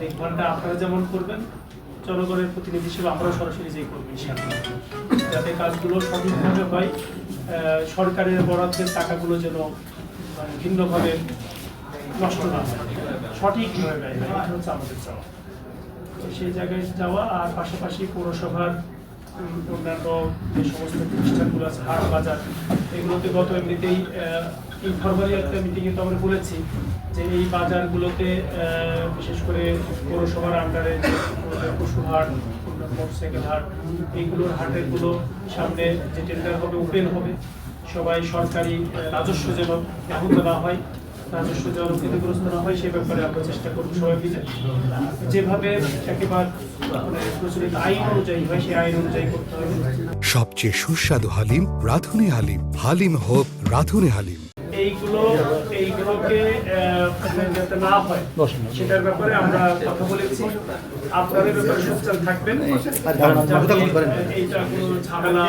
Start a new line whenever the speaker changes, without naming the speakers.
দেখভালটা আপনারা যেমন করবেন, জনগণের প্রতিনিধি হিসেবে আমরাও সরাসরি যেই করবো ইনশাআল্লাহ, যাতে কাজগুলো সঠিকভাবে হয়। সরকারের বরাদ্দের টাকাগুলো যেন ভিন্নভাবে নষ্ট না হয়, সঠিকভাবে ব্যয় হয়, এটা হচ্ছে আমাদের চাওয়া। তো সেই জায়গায় যাওয়া, আর পাশাপাশি পৌরসভার অন্যান্য যে সমস্ত প্রতিষ্ঠানগুলো আছে, হাট বাজার, এগুলোতে গত এমনিতেই ইনফরমালি একটা মিটিংয়ে তো আমরা বলেছি যে এই বাজারগুলোতে বিশেষ করে পৌরসভার আন্ডারে যে পশু হাট, মোটরসাইকেল হাট, এইগুলোর হাটেরগুলো সামনে যে টেন্ডার হবে, ওপেন হবে, সবাই সরকারি রাজস্ব যেন ব্যাহত না হয়, রাজস্ব যেন ক্ষতিগ্রস্ত না হয়, সে ব্যাপারে আমরা চেষ্টা করব সবাই মিলে, যেভাবে একেবারে প্রচলিত আইন অনুযায়ী হয় সেই আইন অনুযায়ী করতে হবে।
সবচেয়ে সুস্বাদু হালিম রাধুনী হালিম, হালিম হোক রাধুনী হালিম।
এইগুলোকে যাতে না হয় সেটার ব্যাপারে আমরা কথা বলেছি। আপনাদের ব্যাপারে সচেতন থাকবেন, এইটা কোনো ঝামেলা